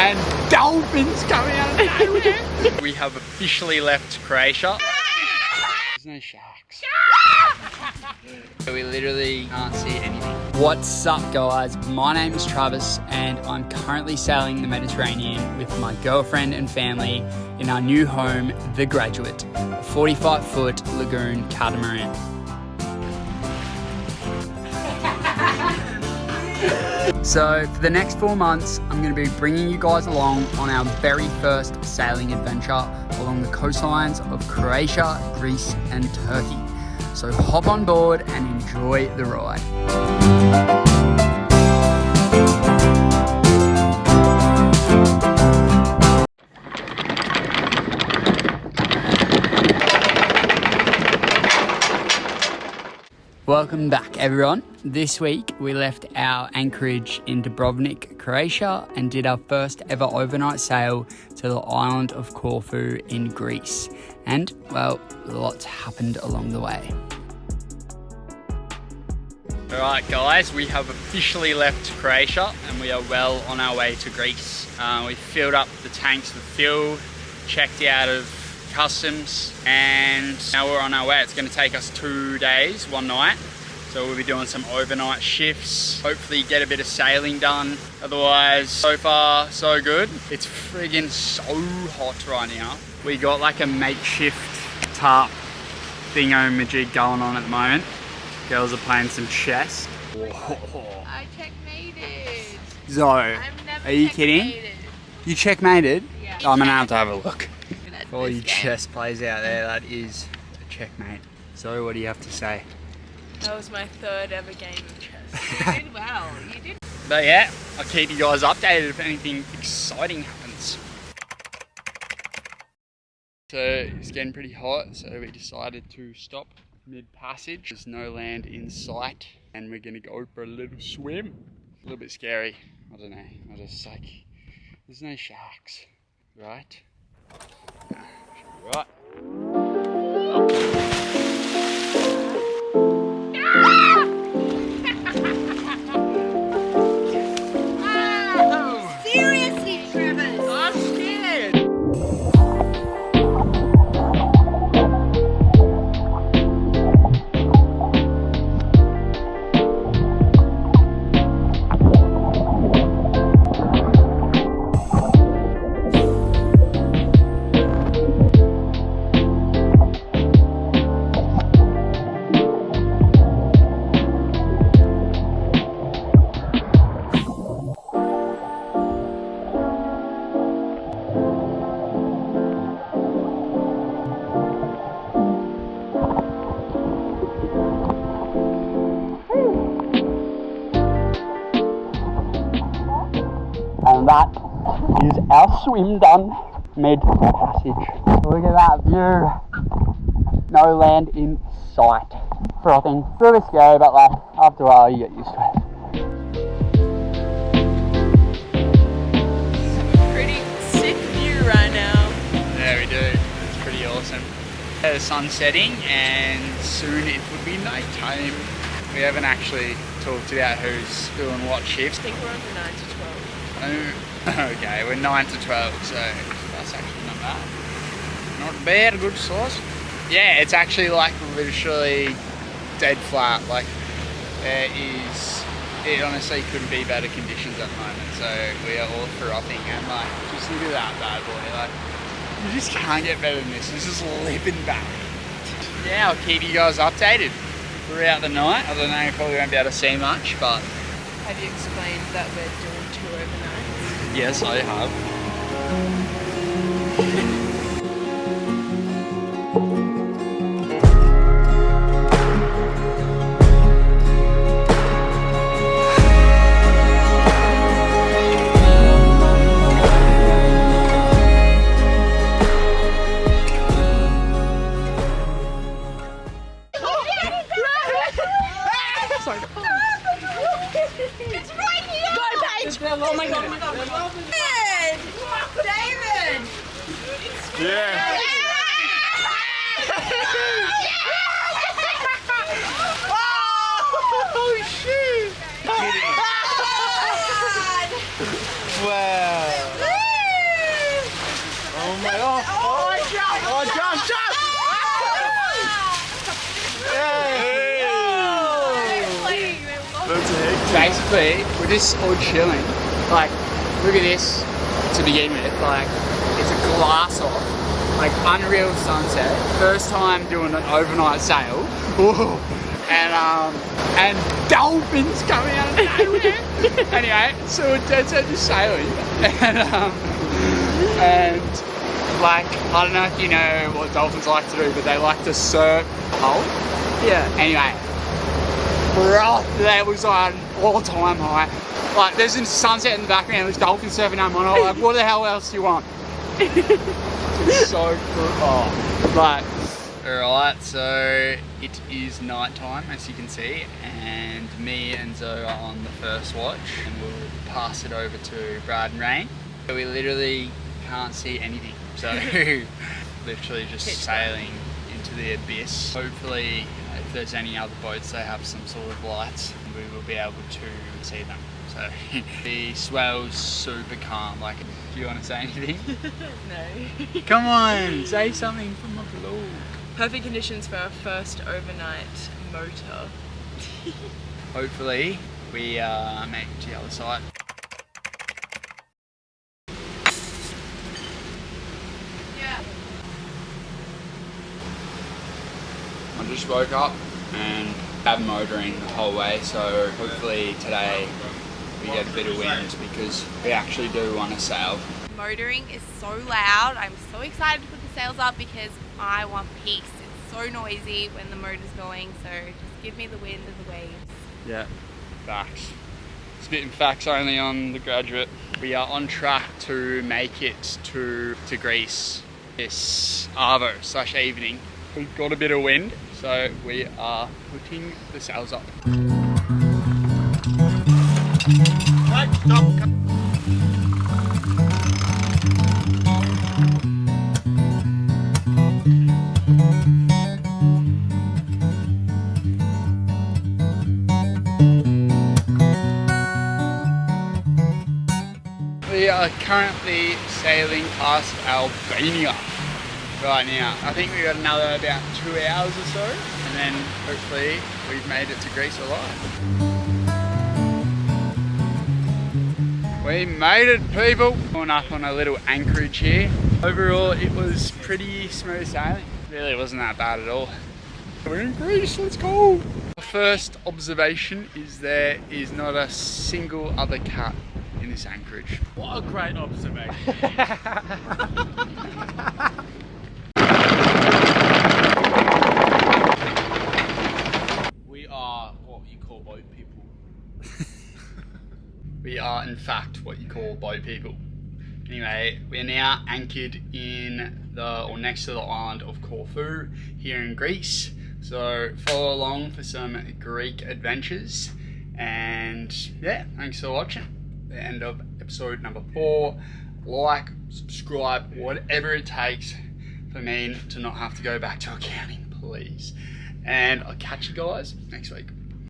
and dolphins coming out of nowhere. We have officially left Croatia. There's no sharks. We literally can't see anything. What's up, guys? My name is Travis and I'm currently sailing the Mediterranean with my girlfriend and family in our new home, The Graduate, a 45-foot lagoon catamaran. So for the next 4 months, I'm going to be bringing you guys along on our very first sailing adventure along the coastlines of Croatia, Greece and Turkey. So hop on board and enjoy the ride. Welcome back, everyone. This week we left our anchorage in Dubrovnik, Croatia, and did our first ever overnight sail to the island of Corfu in Greece. And, well, lots happened along the way. Alright guys, we have officially left Croatia and we are well on our way to Greece. We filled up the tanks with fuel, checked out of customs, and now we're on our way. It's going to take us 2 days, 1 night. So we'll be doing some overnight shifts, hopefully get a bit of sailing done. Otherwise, so far, so good. It's friggin' so hot right now. We got like a makeshift tarp thingo-majig going on at the moment. Girls are playing some chess. Whoa. I checkmated. Zoe, are you kidding? You checkmated? Yeah. I'm gonna have to have a look. For all you chess players out there, that is a checkmate. Zoe, what do you have to say? That was my 3rd ever game of chess. You did well. You did. But yeah, I'll keep you guys updated if anything exciting happens. So it's getting pretty hot, so we decided to stop mid-passage. There's no land in sight and we're gonna go for a little swim. A little bit scary, I don't know. I just like, there's no sharks, right? Nah, should be right. Seriously, Travis. I'm scared. And that is our swim done mid-passage. Look at that view. No land in sight. Frothing. A little bit scary, but like, after a while you get used to it. Pretty sick view right now. Yeah, we do. It's pretty awesome. The sun's setting and soon it would be night time. We haven't actually talked about who's doing what shifts. I think we're on the 9 to 12. Okay, we're 9 to 12, so that's actually not bad. Not bad, good sauce. Yeah, it's actually like literally dead flat. Like it honestly couldn't be better conditions at the moment. So we are all frothing and like, just look at that bad boy. Like, you just can't get better than this. This is living back. Yeah, I'll keep you guys updated throughout the night. I don't know, you probably won't be able to see much, but. Have you explained that we're doing 2 overnights? Yes, I have. It's right here! Go, Paige! Oh my god, oh my god, oh my god. David! Yeah. Oh shit! Wow. basically, we're just all chilling. Like, look at this to begin with. Like, it's a glass off, like unreal sunset. First time doing an overnight sail. Ooh. And dolphins coming out of nowhere. Anyway, so we're dead set just sailing. And like, I don't know if you know what dolphins like to do, but they like to surf hull. Yeah. Anyway, bro, that was like an all-time high. Like, there's a sunset in the background, there's dolphins surfing on one. I'm like, what the hell else do you want? It's so cool. Oh, like, alright, so it is night time, as you can see, and me and Zoe are on the first watch, and we'll pass it over to Brad and Rain. We literally can't see anything, so literally just sailing into the abyss. Hopefully, if there's any other boats, they have some sort of lights, we will be able to see them. So the swell's super calm. Like, do you want to say anything? No. Come on, say something from a vlog. Perfect conditions for our first overnight motor. Hopefully, we make it to the other side. Yeah. I just woke up and have motoring the whole way, so hopefully today we get a bit of wind because we actually do want to sail. Motoring is so loud. I'm so excited to put the sails up because I want peace. It's so noisy when the motor's going, so just give me the wind and the waves. Yeah, facts. Spitting facts only on the graduate. We are on track to make it to Greece this arvo/evening. We've got a bit of wind, so we are putting the sails up. We are currently sailing past Albania right now. I think we've got another about 2 hours or so, and then hopefully we've made it to Greece alive. We made it, people! Going up on a little anchorage here. Overall, it was pretty smooth sailing. Really wasn't that bad at all. We're in Greece, let's go! The first observation is there is not a single other cat in this anchorage. What a great observation. We are what you call boat people. We are in fact what you call boat people. Anyway, we're now anchored in next to the island of Corfu here in Greece. So follow along for some Greek adventures, and yeah, thanks for watching. The end of episode number 4. Like, subscribe, whatever it takes for me to not have to go back to accounting, please. And I'll catch you guys next week.